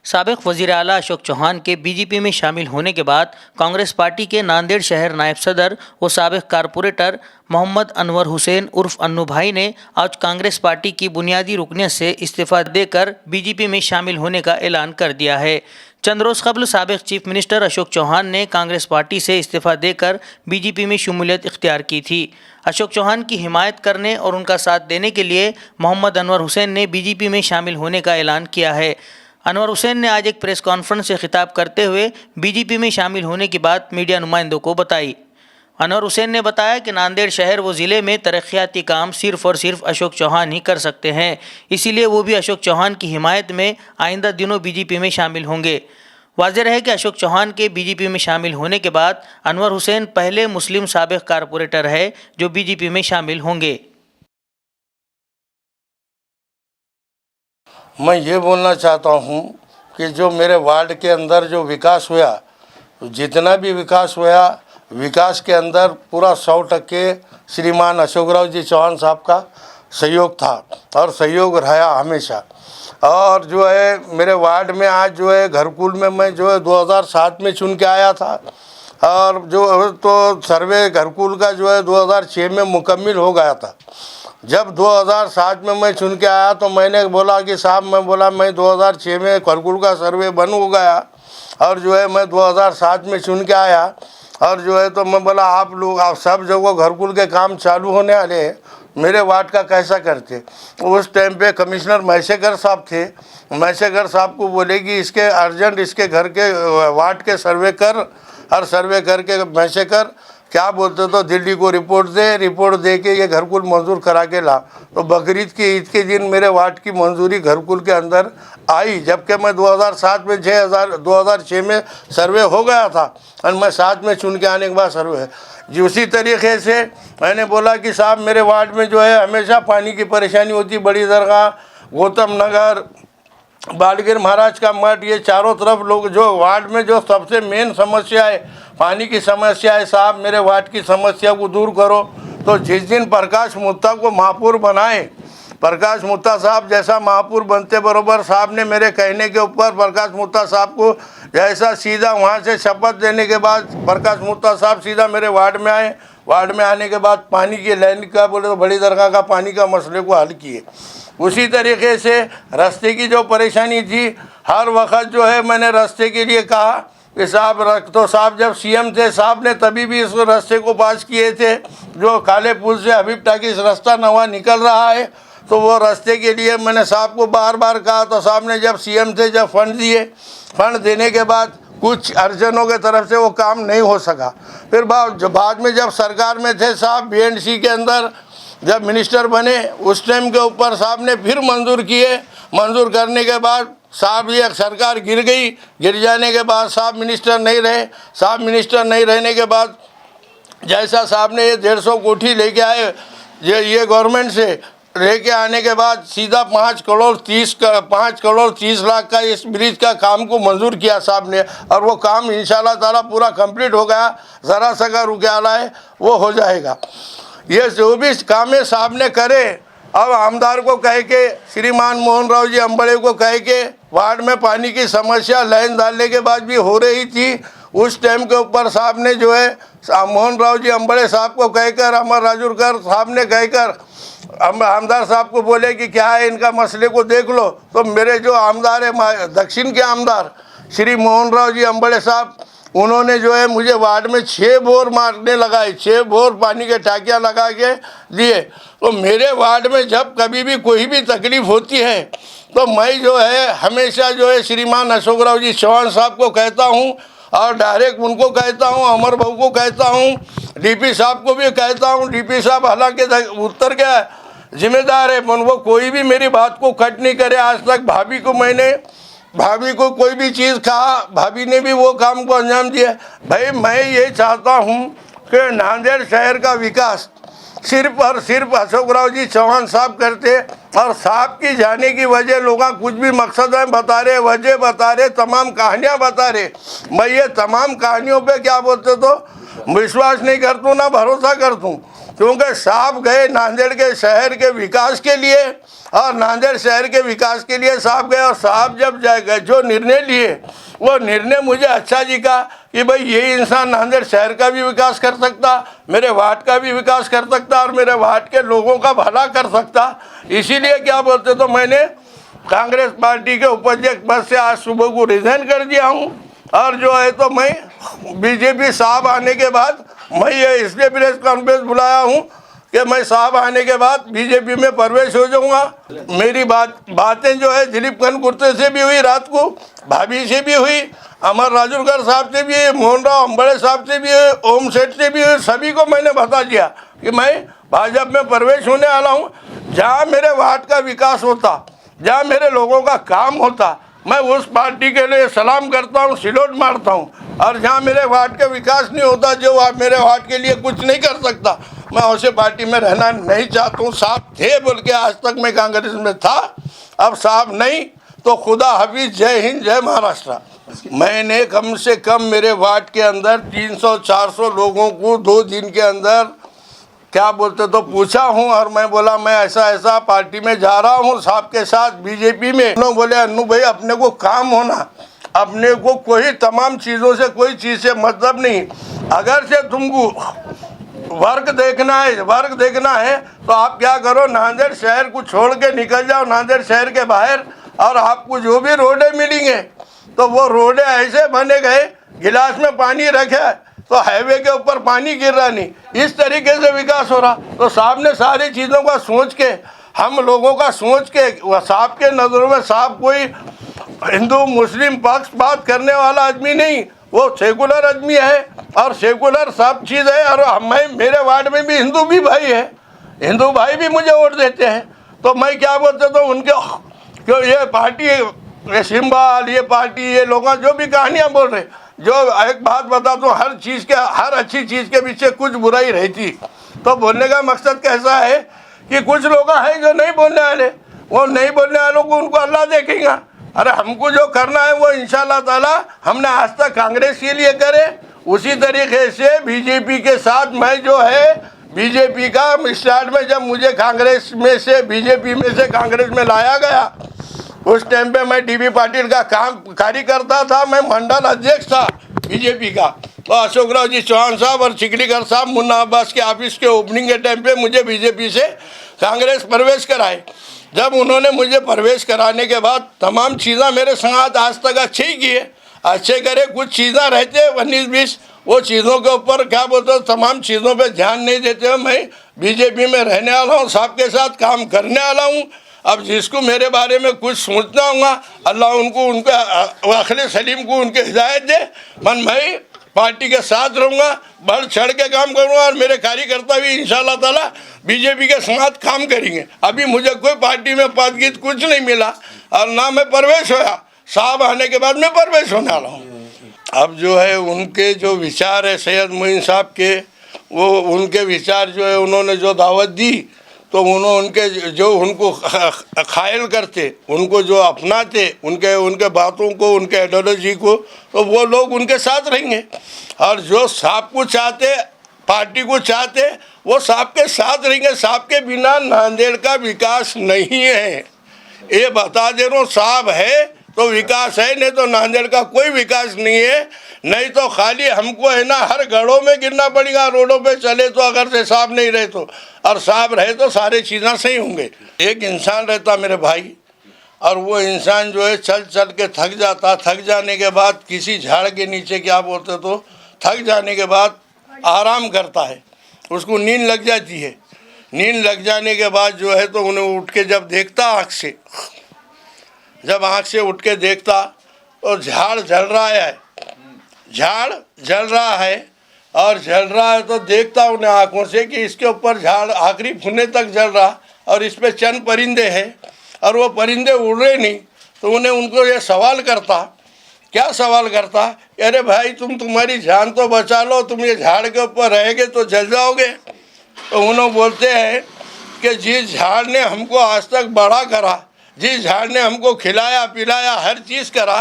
साबिक वज़ीर आला अशोक चौहान के बीजेपी में शामिल होने के बाद कांग्रेस पार्टी के नांदेड़ शहर नायब सदर व साबिक कारपोरेटर मोहम्मद अनवर हुसैन उर्फ अन्नू भाई ने आज कांग्रेस पार्टी की बुनियादी रुकनियत से इस्तीफा देकर बीजेपी में शामिल होने का ऐलान कर दिया है। चंद रोज़ कबल साबिक चीफ मिनिस्टर अशोक चौहान ने कांग्रेस पार्टी से इस्तीफा देकर बीजेपी में शमूलियत इख्तियार की थी। अशोक चौहान की हिमायत करने और उनका साथ देने के लिए मोहम्मद अनवर हुसैन ने बीजेपी में शामिल होने का ऐलान किया है। अनवर हुसैन ने आज एक प्रेस कॉन्फ्रेंस से खिताब करते हुए बीजेपी में शामिल होने की बात मीडिया नुमाइंदों को बताई। अनवर हुसैन ने बताया कि नांदेड़ शहर व ज़िले में तरक्याती काम सिर्फ़ और सिर्फ अशोक चौहान ही कर सकते हैं, इसीलिए वो भी अशोक चौहान की हिमायत में आइंदा दिनों बीजेपी में शामिल होंगे। वाज़ेह है कि अशोक चौहान के बीजेपी में शामिल होने के बाद अनवर हुसैन पहले मुस्लिम साबिक कारपोरेटर है जो बीजेपी में शामिल होंगे। मैं ये बोलना चाहता हूँ कि जो मेरे वार्ड के अंदर जो विकास हुआ, जितना भी विकास हुआ, विकास के अंदर पूरा 100% श्रीमान अशोकराव जी चौहान साहब का सहयोग था और सहयोग रहा हमेशा। और जो है मेरे वार्ड में आज जो है घरकुल में मैं जो है 2007 में चुन के आया था और जो तो सर्वे घरकुल का जो है 2006 में मुकम्मिल हो गया था। जब 2007 में मैं चुन के आया तो मैंने बोला कि साहब, मैं 2006 में घरकुल का सर्वे बन हो गया और जो है मैं 2007 में चुन के आया और जो है तो मैं बोला आप सब जगह घरकुल के काम चालू होने वाले हैं, मेरे वार्ड का कैसा करते। उस टाइम पे कमिश्नर मैसेकर साहब थे। मैसेकर साहब को बोले कि इसके अर्जेंट इसके घर के वार्ड के सर्वे कर, और सर्वे करके मैसेकर क्या बोलते तो दिल्ली को रिपोर्ट दे के ये घरकुल मंजूर करा के ला। तो बकरीद की ईद के दिन मेरे वार्ड की मंजूरी घरकुल के अंदर आई, जबकि मैं 2007 में 2006 में सर्वे हो गया था और मैं 7 में चुन के आने के बाद सर्वे है। उसी तरीके से मैंने बोला कि साहब मेरे वार्ड में जो है हमेशा पानी की परेशानी होती, बड़ी दरगाह, गौतम नगर, बालगीर महाराज का मठ, ये चारों तरफ लोग जो वार्ड में जो सबसे मेन समस्या है पानी की समस्या है। साहब मेरे वार्ड की समस्या को दूर करो। तो जिस दिन प्रकाश मुत्ता को महापौर बनाए, प्रकाश मुत्ता साहब जैसा महापौर बनते बरोबर साहब ने मेरे कहने के ऊपर प्रकाश मुत्ता साहब को जैसा सीधा वहाँ से शपथ देने के बाद प्रकाश मुत्ता साहब सीधा मेरे वार्ड में आए। वार्ड में आने के बाद पानी की लाइन का बोले तो बड़ी दरगाह का पानी का मसले को हल किए। उसी तरीके से रास्ते की जो परेशानी थी, हर वक्त जो है मैंने रास्ते के लिए कहा कि साहब तो साहब जब सीएम थे साहब ने तभी भी इस रास्ते को पास किए थे। जो काले पुल से हबीब टाकीज रास्ता नवा निकल रहा है तो वो रास्ते के लिए मैंने साहब को बार बार कहा। तो साहब ने जब सीएम थे जब फंड दिए, फंड देने के बाद कुछ अर्जनों के तरफ से वो काम नहीं हो सका। फिर बाद में जब सरकार में थे साहब बीएनसी के अंदर जब मिनिस्टर बने उस टाइम के ऊपर साहब ने फिर मंजूर किए। मंजूर करने के बाद साहब ये सरकार गिर गई। गिर जाने के बाद साहब मिनिस्टर नहीं रहे। साहब मिनिस्टर नहीं रहने के बाद जैसा साहब ने ये 150 कोठी लेके आए, ये गवर्नमेंट से लेके आने के बाद सीधा 5 करोड़ 30 लाख का इस ब्रिज का काम को मंजूर किया साहब ने, और वो काम इंशाल्लाह ताला पूरा कंप्लीट हो गया। ज़रा सा का रुकाला है वो हो जाएगा। ये जो भी काम है साहब ने करे। अब आमदार को कह के, श्रीमान मोहन राव जी अंबड़े को कह के, वार्ड में पानी की समस्या लाइन डालने के बाद भी हो रही थी। उस टाइम के ऊपर साहब ने जो है मोहन राव जी अंबड़े साहब को कहकर, अमर राजूरकर साहब ने कहकर आमदार साहब को बोले कि क्या है इनका मसले को देख लो। तो मेरे जो आमदार है दक्षिण के आमदार श्री मोहन राव जी अंबड़े साहब, उन्होंने जो है मुझे वार्ड में 6 बोर मारने लगाए, 6 बोर पानी के टाकियाँ लगा के दिए। तो मेरे वार्ड में जब कभी भी कोई भी तकलीफ़ होती है तो मैं जो है हमेशा जो है श्रीमान अशोकराव जी चौहान साहब को कहता हूँ और डायरेक्ट उनको कहता हूँ, अमर बहू को कहता हूँ, डीपी साहब को भी कहता हूँ। डीपी साहब हालांकि उत्तर के जिम्मेदार है, पर वो कोई भी मेरी बात को कट नहीं करे। आज तक भाभी को कोई भी चीज़ कहा, भाभी ने भी वो काम को अंजाम दिया। भाई मैं ये चाहता हूँ कि नांदेड़ शहर का विकास सिर्फ और सिर्फ अशोकराव जी चौहान साहब करते, और साहब की जाने की वजह लोग कुछ भी मकसद है बता रहे, वजह बता रहे, तमाम कहानियाँ बता रहे। मैं ये तमाम कहानियों पे क्या बोलते तो विश्वास नहीं करता हूँ ना भरोसा करता हूँ। क्योंकि साहब गए नांदेड़ के शहर के विकास के लिए, और नांदेड़ शहर के विकास के लिए साहब गए, और साहब जब गए जो निर्णय लिए वो निर्णय मुझे अच्छा दिखा कि भाई ये इंसान नांदेड़ शहर का भी विकास कर सकता, मेरे वार्ड का भी विकास कर सकता और मेरे वार्ड के लोगों का भला कर सकता। इसीलिए क्या बोलते तो मैंने कांग्रेस पार्टी के उपाध्यक्ष पद से आज सुबह को रिजाइन कर दिया हूँ। और जो है तो मैं बीजेपी साहब आने के बाद मैं ये इसलिए प्रेस कॉन्फ्रेंस बुलाया हूँ कि मैं साहब आने के बाद बीजेपी में प्रवेश हो जाऊंगा। मेरी बातें जो है दिलीप कनकुर्ते से भी हुई, रात को भाभी से भी हुई, अमर राजूरकर साहब से भी हुई, मोहन राव अंबड़े साहब से भी हुई, ओम सेठ से भी हुई। सभी को मैंने बता दिया कि मैं भाजपा में प्रवेश होने वाला हूँ। जहाँ मेरे वार्ड का विकास होता, जहाँ मेरे लोगों का काम होता, मैं उस पार्टी के लिए सलाम करता हूँ, सिलोट मारता हूँ। और जहाँ मेरे वार्ड का विकास नहीं होता, जो मेरे वार्ड के लिए कुछ नहीं कर सकता, मैं उसे पार्टी में रहना नहीं चाहता हूँ। साहब थे बोल के आज तक मैं कांग्रेस में था, अब साहब नहीं तो खुदा हाफिज, जय हिंद, जय महाराष्ट्र। मैंने कम से कम मेरे वार्ड के अंदर 300-400 लोगों को 2 दिन के अंदर क्या बोलते तो पूछा हूँ, और मैं बोला मैं ऐसा ऐसा पार्टी में जा रहा हूँ साहब के साथ बीजेपी में। उन्होंने बोले अन्नू भाई अपने को काम होना, अपने को कोई तमाम चीज़ों से कोई चीज़ से मतलब नहीं। अगर से तुमको वर्क देखना है तो आप क्या करो, नांदेड़ शहर को छोड़ के निकल जाओ नांदेड़ शहर के बाहर, और आपको जो भी रोडें मिलेंगे तो वो रोडें ऐसे बने गए, गिलास में पानी रखे तो हाईवे के ऊपर पानी गिर रहा नहीं। इस तरीके से विकास हो रहा। तो साहब ने सारी चीज़ों का सोच के, हम लोगों का सोच के, साहब के नज़रों में साहब कोई हिंदू मुस्लिम पक्षपात करने वाला आदमी नहीं, वो सेकुलर आदमी है और सेकुलर सब चीज़ है। और मेरे वार्ड में भी हिंदू भी भाई है, हिंदू भाई भी मुझे वोट देते हैं। तो मैं क्या बोलते तो उनके क्यों ये पार्टी, ये सिंबल, ये पार्टी, ये लोग जो भी कहानियाँ बोल रहे, जो एक बात बता दूँ, हर चीज़ के, हर अच्छी चीज़ के पीछे कुछ बुराई रहती। तो बोलने का मकसद कैसा है कि कुछ लोग हैं जो नहीं बोलने वाले, वो नहीं बोलने वालों को उनको अल्लाह देखेगा। अरे हमको जो करना है वो इंशाल्लाह ताला हमने आज तक कांग्रेस के लिए करे, उसी तरीके से बीजेपी के साथ मैं जो है बीजेपी का स्टार्ट में जब मुझे कांग्रेस में से बीजेपी में से कांग्रेस में लाया गया, उस टाइम पे मैं डीबी पाटिल का कार्यकर्ता था, मैं मंडल अध्यक्ष था बीजेपी का। तो अशोक राव जी चौहान साहब और चिकड़ीकर साहब मुन्ना अब्बास के ऑफिस के ओपनिंग के टाइम पे मुझे बीजेपी से कांग्रेस प्रवेश कराए। जब उन्होंने मुझे प्रवेश कराने के बाद तमाम चीज़ें मेरे संग आज तक अच्छे ही किए, अच्छे करे। कुछ चीज़ें रहते 19-20 वो चीज़ों के ऊपर क्या बोलते हो, तमाम चीज़ों पे ध्यान नहीं देते हुए मैं बीजेपी में रहने वाला हूँ, साहब के साथ काम करने वाला हूँ। अब जिसको मेरे बारे में कुछ सोचना होगा, अल्लाह उनको, उनके अखिल सलीम को उनके हिदायत दे। मैं पार्टी के साथ रहूँगा, बढ़ चढ़ के काम करूँगा, और मेरे कार्यकर्ता भी इंशाल्लाह ताला बीजेपी के साथ काम करेंगे। अभी मुझे कोई पार्टी में पद गीत कुछ नहीं मिला और ना मैं प्रवेश होया, साहब आने के बाद मैं प्रवेश होने वाला हूँ। अब जो है उनके जो विचार है सैयद मोइन साहब के, वो उनके विचार जो है उन्होंने जो दावत दी तो उनके जो उनको खायल करते, उनको जो अपनाते, उनके बातों को, उनके आइडियोलॉजी को, तो वो लोग उनके साथ रहेंगे। और जो साहब को चाहते, पार्टी को चाहते, वो साहब के साथ रहेंगे। साहब के बिना नांदेड़ का विकास नहीं है, ये बता दे रहा हूँ। साहब है तो विकास है, नहीं तो नांदेड़ का कोई विकास नहीं है। नहीं तो खाली हमको है ना हर घरों में गिरना पड़ेगा, रोडों पे चले तो, अगर से साहब नहीं रहे तो। और साहब रहे तो सारे चीज़ें सही होंगे। एक इंसान रहता मेरे भाई, और वो इंसान जो है चल चल के थक जाता, थक जाने के बाद किसी झाड़ के नीचे क्या बोलते तो थक जाने के बाद आराम करता है, उसको नींद लग जाती है। नींद लग जाने के बाद जो है तो उन्हें उठ के जब देखता आँख से उठ के देखता तो झाड़ जल रहा है, झाड़ जल रहा है, और जल रहा है तो देखता उन्हें आँखों से कि इसके ऊपर झाड़ आखिरी फुने तक जल रहा, और इस पे चंद परिंदे हैं और वो परिंदे उड़ रहे नहीं। तो उनको ये सवाल करता, क्या सवाल करता, अरे भाई तुम्हारी जान तो बचा लो, तुम ये झाड़ के ऊपर रहेंगे तो जल जाओगे। तो उन्होंने बोलते हैं कि जिस झाड़ ने हमको आज तक बड़ा करा, जिस झाड़ ने हमको खिलाया पिलाया हर चीज़ करा,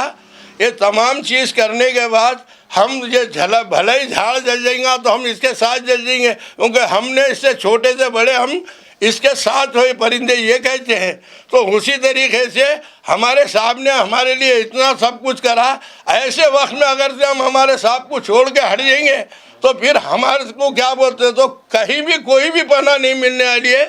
ये तमाम चीज़ करने के बाद हम ये भले ही झाड़ जल जाएगा तो हम इसके साथ जल जाएंगे, क्योंकि हमने इससे छोटे से बड़े हम इसके साथ हुए परिंदे ये कहते हैं। तो उसी तरीके से हमारे साहब ने हमारे लिए इतना सब कुछ करा, ऐसे वक्त में अगर से हम हमारे साहब को छोड़ के हट जाएंगे तो फिर हमारे को क्या बोलते हैं, तो कहीं भी कोई भी पनाह नहीं मिलने वाली है।